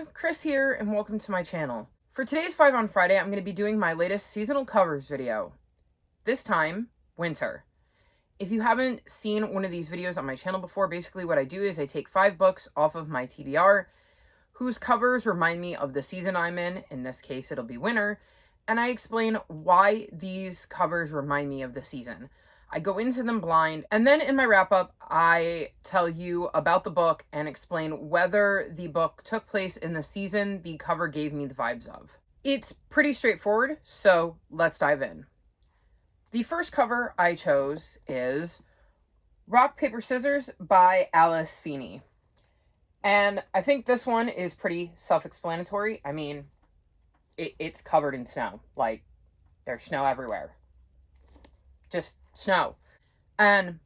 everyone, Chris here, and welcome to my channel. For today's 5 on Friday, I'm going to be doing my latest seasonal covers video. This time, winter. If you haven't seen one of these videos on my channel before, basically what I do is I take 5 books off of my TBR, whose covers remind me of the season I'm in this case it'll be winter, and I explain why these covers remind me of the season. I go into them blind, and then in my wrap-up, I tell you about the book and explain whether the book took place in the season the cover gave me the vibes of. It's pretty straightforward, so let's dive in. The first cover I chose is Rock, Paper, Scissors by Alice Feeney. And I think this one is pretty self-explanatory. I mean, it's covered in snow. Like, there's snow everywhere. Just snow. And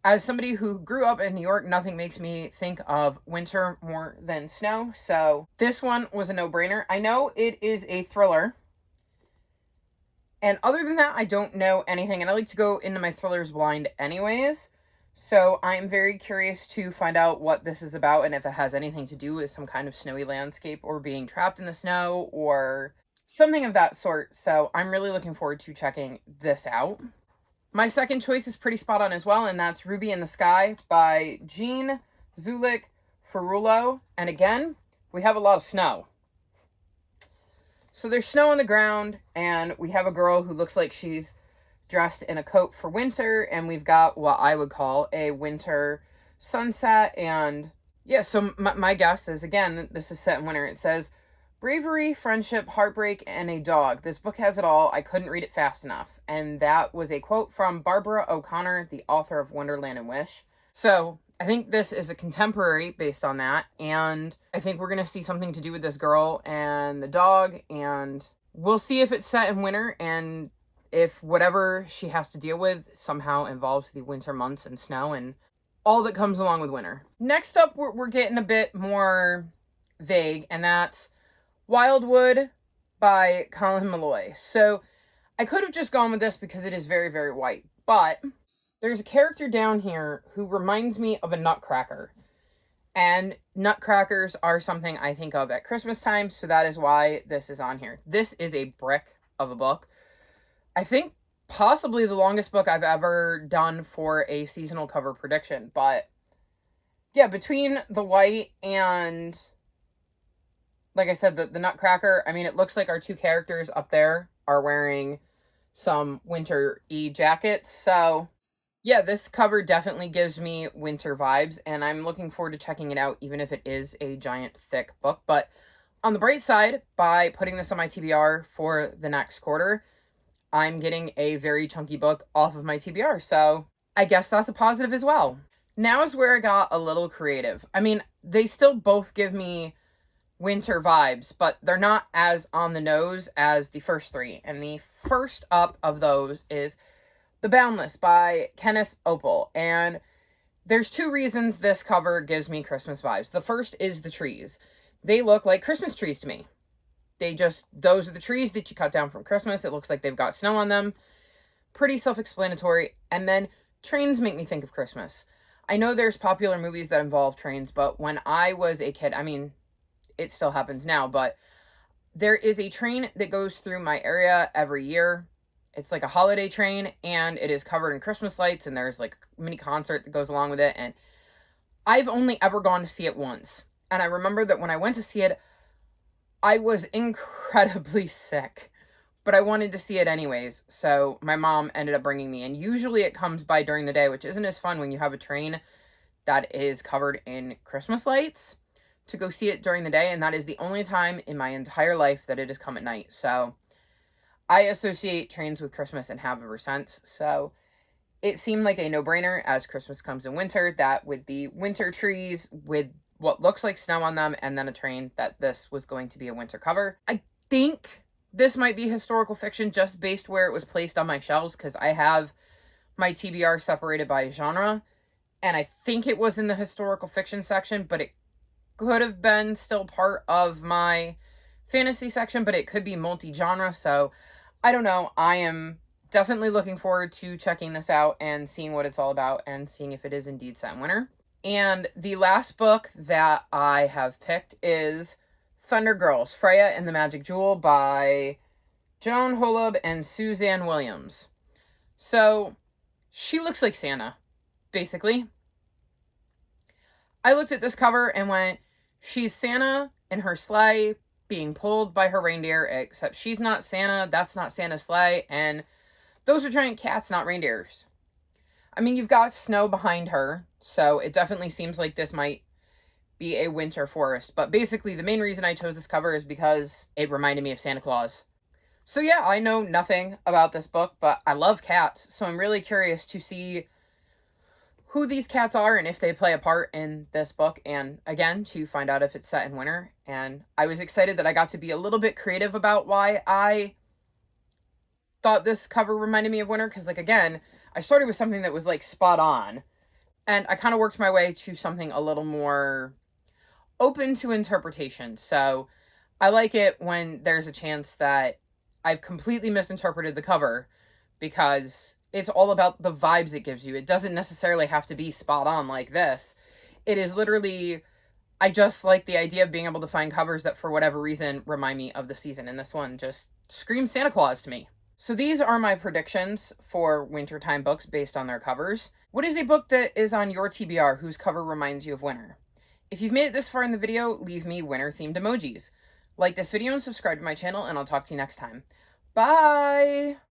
as somebody who grew up in New York, nothing makes me think of winter more than snow. So this one was a no-brainer. I know it is a thriller. And other than that, I don't know anything. And I like to go into my thrillers blind anyways. So I'm very curious to find out what this is about and if it has anything to do with some kind of snowy landscape or being trapped in the snow or something of that sort. So I'm really looking forward to checking this out. My second choice is pretty spot on as well, and that's Ruby in the Sky by Jean Zulik Ferrulo. And again, we have a lot of snow. So there's snow on the ground, and we have a girl who looks like she's dressed in a coat for winter, and we've got what I would call a winter sunset. And yeah, so my guess is, again, this is set in winter. It says, bravery, friendship, heartbreak, and a dog. This book has it all. I couldn't read it fast enough. And that was a quote from Barbara O'Connor, the author of Wonderland and Wish. So I think this is a contemporary based on that. And I think we're going to see something to do with this girl and the dog. And we'll see if it's set in winter and if whatever she has to deal with somehow involves the winter months and snow and all that comes along with winter. Next up, we're getting a bit more vague, and that's Wildwood by Colin Malloy. So I could have just gone with this because it is very, very white, but there's a character down here who reminds me of a nutcracker. And nutcrackers are something I think of at Christmas time, so that is why this is on here. This is a brick of a book. I think possibly the longest book I've ever done for a seasonal cover prediction, but yeah, between the white and, like I said, the nutcracker, I mean, it looks like our two characters up there are wearing some winter-y jackets. So yeah, this cover definitely gives me winter vibes, and I'm looking forward to checking it out, even if it is a giant, thick book. But on the bright side, by putting this on my TBR for the next quarter, I'm getting a very chunky book off of my TBR. So I guess that's a positive as well. Now is where I got a little creative. I mean, they still both give me winter vibes, but they're not as on the nose as the first three. And the first up of those is The Boundless by Kenneth Opel. And there's two reasons this cover gives me Christmas vibes. The first is the trees. They look like Christmas trees to me. Those are the trees that you cut down from Christmas. It looks like they've got snow on them. Pretty self-explanatory. And then trains make me think of Christmas. I know there's popular movies that involve trains, but when I was a kid, I mean, it still happens now, but there is a train that goes through my area every year. It's like a holiday train, and it is covered in Christmas lights, and there's like a mini concert that goes along with it, and I've only ever gone to see it once. And I remember that when I went to see it, I was incredibly sick, but I wanted to see it anyways, so my mom ended up bringing me, and usually it comes by during the day, which isn't as fun when you have a train that is covered in Christmas lights, to go see it during the day, and that is the only time in my entire life that it has come at night. So I associate trains with Christmas and have ever since, so it seemed like a no-brainer as Christmas comes in winter, that with the winter trees, with what looks like snow on them, and then a train, that this was going to be a winter cover. I think this might be historical fiction just based where it was placed on my shelves, because I have my TBR separated by genre, and I think it was in the historical fiction section, but it could have been still part of my fantasy section, but it could be multi-genre, so I don't know. I am definitely looking forward to checking this out and seeing what it's all about and seeing if it is indeed set in winter. And the last book that I have picked is Thunder Girls, Freya and the Magic Jewel by Joan Holub and Suzanne Williams. So, she looks like Santa, basically. I looked at this cover and went, she's Santa in her sleigh being pulled by her reindeer, except she's not Santa, that's not Santa's sleigh, and those are giant cats, not reindeers. I mean, you've got snow behind her, so it definitely seems like this might be a winter forest. But basically, the main reason I chose this cover is because it reminded me of Santa Claus. So yeah, I know nothing about this book, but I love cats, so I'm really curious to see who these cats are and if they play a part in this book, and again, to find out if it's set in winter. And I was excited that I got to be a little bit creative about why I thought this cover reminded me of winter, because, like, again, I started with something that was, like, spot on, and I kind of worked my way to something a little more open to interpretation. So I like it when there's a chance that I've completely misinterpreted the cover, because it's all about the vibes it gives you. It doesn't necessarily have to be spot on like this. It is literally, I just like the idea of being able to find covers that for whatever reason remind me of the season, and this one just screams Santa Claus to me. So these are my predictions for wintertime books based on their covers. What is a book that is on your TBR whose cover reminds you of winter? If you've made it this far in the video, leave me winter-themed emojis. Like this video and subscribe to my channel, and I'll talk to you next time. Bye!